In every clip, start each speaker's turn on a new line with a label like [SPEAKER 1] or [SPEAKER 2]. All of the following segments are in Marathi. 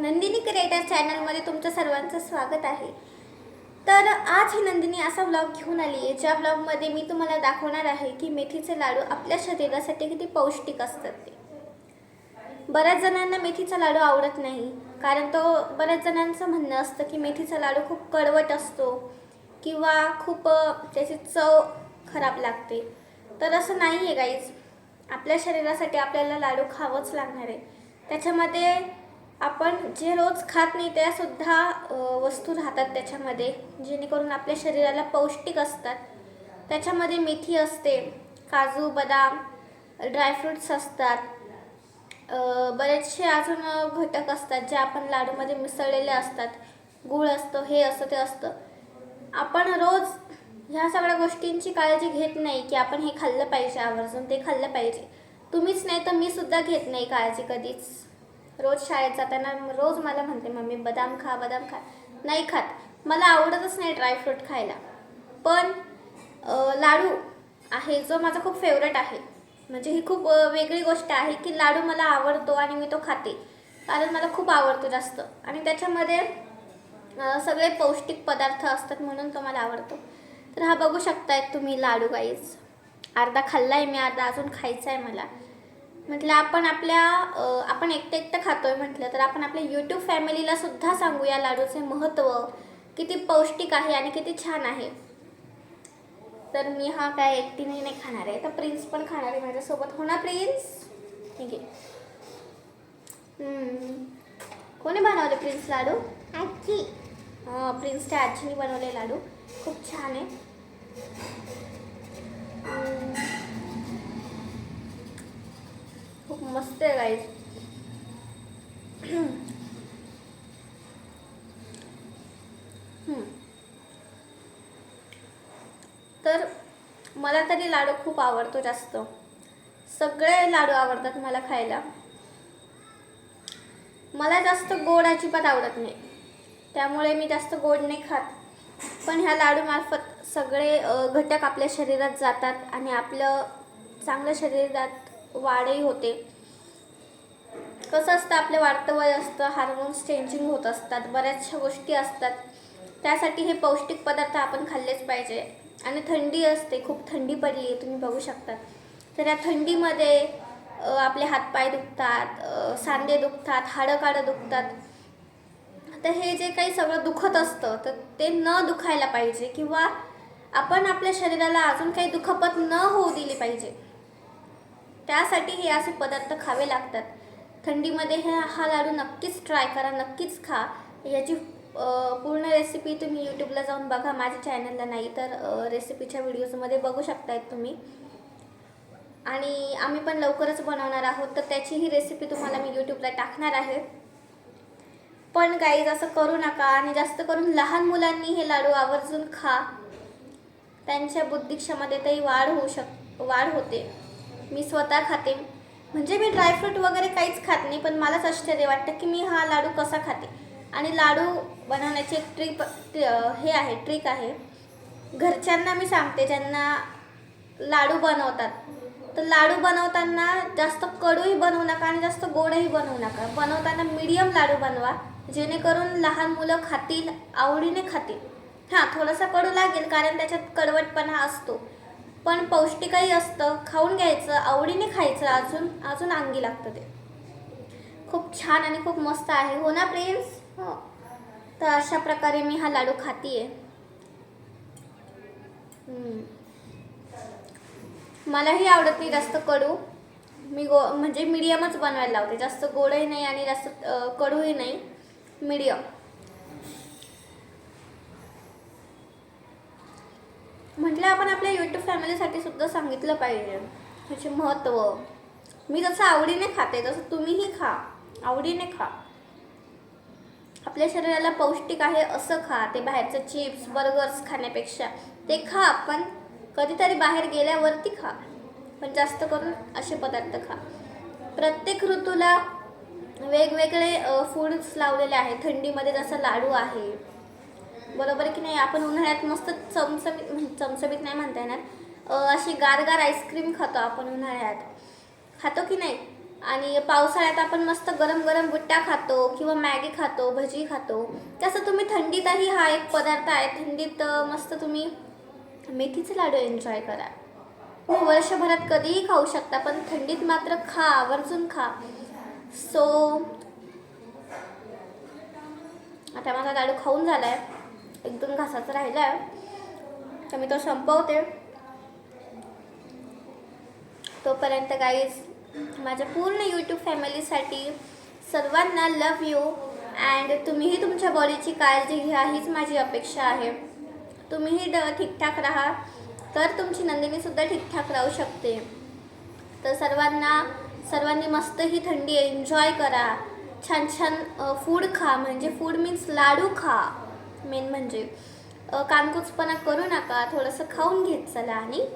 [SPEAKER 1] नंदिनी क्रिएटर चॅनलमध्ये तुमचं सर्वांचं स्वागत आहे। तर आज ही नंदिनी असा व्लॉग घेऊन आली आहे ज्या व्लॉगमध्ये मी तुम्हाला दाखवणार आहे की मेथीचे लाडू आपल्या शरीरासाठी किती पौष्टिक असतात ते। बऱ्याच जणांना मेथीचा लाडू आवडत नाही, कारण तो बऱ्याच जणांचं म्हणणं असतं की मेथीचा लाडू खूप कडवट असतो किंवा खूप त्याची चव खराब लागते। तर असं नाही आहे गाईज, आपल्या शरीरासाठी आपल्याला लाडू खावंच लागणार आहे। त्याच्यामध्ये आपण जे रोज खात नाही त्या सुद्धा वस्तू राहतात त्याच्यामध्ये, जेणेकरून आपल्या शरीराला पौष्टिक असतात। त्याच्यामध्ये मेथी असते, काजू बदाम ड्रायफ्रूट्स असतात, बरेचसे अजून घटक असतात जे आपण लाडूमध्ये मिसळलेले असतात, गूळ असतो, हे असतं ते असतं। आपण रोज ह्या सगळ्या गोष्टींची काळजी घेत नाही की आपण हे खाल्लं पाहिजे, आवर्जून ते खाल्लं पाहिजे। तुम्हीच नाही तर मी सुद्धा घेत नाही काळजी कधीच। रोज शाळेत जाताना रोज मला म्हणते मम्मी बदाम खा बदाम खा, नाही खात, मला आवडतच नाही ड्रायफ्रूट खायला। पण लाडू आहे जो माझा खूप फेवरेट आहे, म्हणजे ही खूप वेगळी गोष्ट आहे की लाडू मला आवडतो आणि मी तो खाते, कारण मला खूप आवडतो जास्त आणि त्याच्यामध्ये सगळे पौष्टिक पदार्थ असतात म्हणून तो मला आवडतो। तर हा बघू शकताय तुम्ही लाडू गाईज, अर्धा खाल्लाय मी, अर्धा अजून खायचा आहे मला। म्हटलं आपण एकटं खातोय म्हटलं तर आपण आपल्या यूट्यूब फॅमिलीला सुद्धा सांगूया लाडूचे महत्त्व किती पौष्टिक आहे आणि किती छान आहे। तर मी हा काय एकटीने नाही खाणार आहे, तर प्रिन्स पण खाणार आहे माझ्यासोबत, हो ना प्रिन्स? ठीक आहे। कोणी बनवले प्रिन्स लाडू? आजी। प्रिन्सच्या आजीने बनवले लाडू, खूप छान आहे। खूप मस्त आहे गाईज। तर मला तरी लाडू खूप आवडतो जास्त, सगळे लाडू आवडतात मला खायला। मला जास्त गोड अजिबात आवडत नाही, त्यामुळे मी जास्त गोड नाही खात। पण ह्या लाडू मार्फत सगळे घटक आपल्या शरीरात जातात आणि आपलं चांगलं शरीरात वाढही होते। कसं असतं, आपलं वाढतं वय असतं, हार्मोन्स चेंजिंग होत असतात, बऱ्याचशा गोष्टी असतात, त्यासाठी हे पौष्टिक पदार्थ आपण खाल्लेच पाहिजे। आणि थंडी असते, खूप थंडी पडली आहे तुम्ही बघू शकता, तर या थंडीमध्ये आपले हातपाय दुखतात, सांधे दुखतात, हाडं दुखतात। तर हे जे काही सगळं दुखत असतं तर ते न दुखायला पाहिजे, किंवा आपण आपल्या शरीराला अजून काही दुखापत न होऊ दिली पाहिजे, त्यासाठी हे असे पदार्थ खावे लागतात। थंडीमध्ये हा लाडू नक्कीच ट्राय करा, नक्कीच खा। याची पूर्ण रेसिपी तुम्ही यूट्यूबला जाऊन बघा, माझ्या चॅनलला नाही तर रेसिपीच्या व्हिडिओजमध्ये बघू शकतायत तुम्ही। आणि आम्ही पण लवकरच बनवणार आहोत, तर त्याचीही रेसिपी तुम्हाला मी यूट्यूबला टाकणार आहे। पण गाईज असं करू नका, आणि जास्त करून लहान मुलांनी हे लाडू आवर्जून खा, त्यांच्या बुद्धिक्षमतेतही वाढ होते। मी स्वतः खाते, म्हणजे मी ड्रायफ्रूट वगैरे काहीच खात नाही, पण मलाच आश्चर्य वाटतं की मी हा लाडू कसा खाते। आणि लाडू बनवण्याची एक ट्रिक आहे, घरच्यांना मी सांगते ज्यांना लाडू बनवतात, तर लाडू बनवताना जास्त कडूही बनवू नका आणि जास्त गोडही बनवू नका। बनवताना मीडियम लाडू बनवा, जेणेकरून लहान मुलं खातील, आवडीने खातील। हां, थोडासा कडू लागेल कारण त्याच्यात कडवटपणा असतो, पण पौष्टिकही असतं, खाऊन घ्यायचं, आवडीने खायचं, अजून अंगी लागतं ते। खूप छान आणि खूप मस्त आहे, हो ना प्रिन्स? हो। तर अशा प्रकारे मी हा लाडू खातीये। मलाही आवडत नाही जास्त कडू, मी म्हणजे मीडियमच बनवायला लावते, जास्त गोडही नाही आणि जास्त कडूही नाही, मीडियम। म्हटलं आपण आपल्या यूट्यूब फॅमिलीसाठी सुद्धा सांगितलं पाहिजे ह्याचे महत्त्व। मी जसं आवडीने खाते तसं तुम्हीही खा, आवडीने खा। आपल्या शरीराला पौष्टिक आहे असं खा, ते बाहेरचं चिप्स बर्गर्स खाण्यापेक्षा ते खा, पण कधीतरी बाहेर गेल्यावरती खा, पण जास्त करून असे पदार्थ खा। प्रत्येक ऋतूला वेगवेगळे फूड्स लावलेले आहेत, थंडीमध्ये जसं लाडू आहे, बरोबर की नाही? आपण उन्हाळ्यात मस्त चमचमीत नाही म्हणता येणार, अशी गारगार आईस्क्रीम खातो आपण उन्हाळ्यात, खातो की नाही? आणि पावसाळ्यात आपण मस्त गरम गरम बुट्टा खातो किंवा मॅगी खातो, भजी खातो. तसं तुम्ही थंडीतही हा एक पदार्थ आहे. थंडीत मस्त तुम्ही मेथीचे लाडू एन्जॉय करा. तुम्ही वर्षभरात कधीही खाऊ शकता, पण थंडीत मात्र खा, आवर्जून खा. सो आता माझा लाडू खाऊन झाला आहे, 1-2 घासाचा राहिला आहे, तर मी तो संपवते. तोपर्यंत गाईज, माझ्या पूर्ण यूट्यूब फॅमिलीसाठी सर्वांना लव यू. अँड तुम्हीही तुमच्या बॉडीची काळजी घ्या, हीच माझी अपेक्षा आहे. तुम्हीही ठीकठाक राहा, तर तुमची नंदिनीसुद्धा ठीकठाक राहू शकते. तर सर्वांनी मस्त ही थंडी एन्जॉय करा. छान छान फूड खा, म्हणजे फूड मीन्स लाडू खा. मेन म्हणजे कानकुचपणा करू नका, थोडंसं खाऊन घेत चला आणि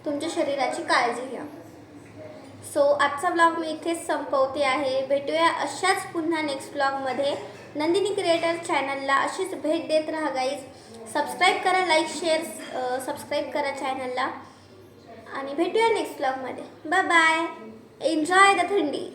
[SPEAKER 1] तुमच्या शरीराची काळजी घ्या. सो आजचा ब्लॉग मी इथेच संपवते आहे. भेटूया अशाच पुन्हा नेक्स्ट ब्लॉगमध्ये. नंदिनी क्रिएटर चॅनलला अशीच भेट देत राहा गाईज. सबस्क्राईब करा, लाईक शेअर सबस्क्राईब करा चॅनलला. आणि भेटूया नेक्स्ट ब्लॉगमध्ये. Bye bye. एन्जॉय द थंडी.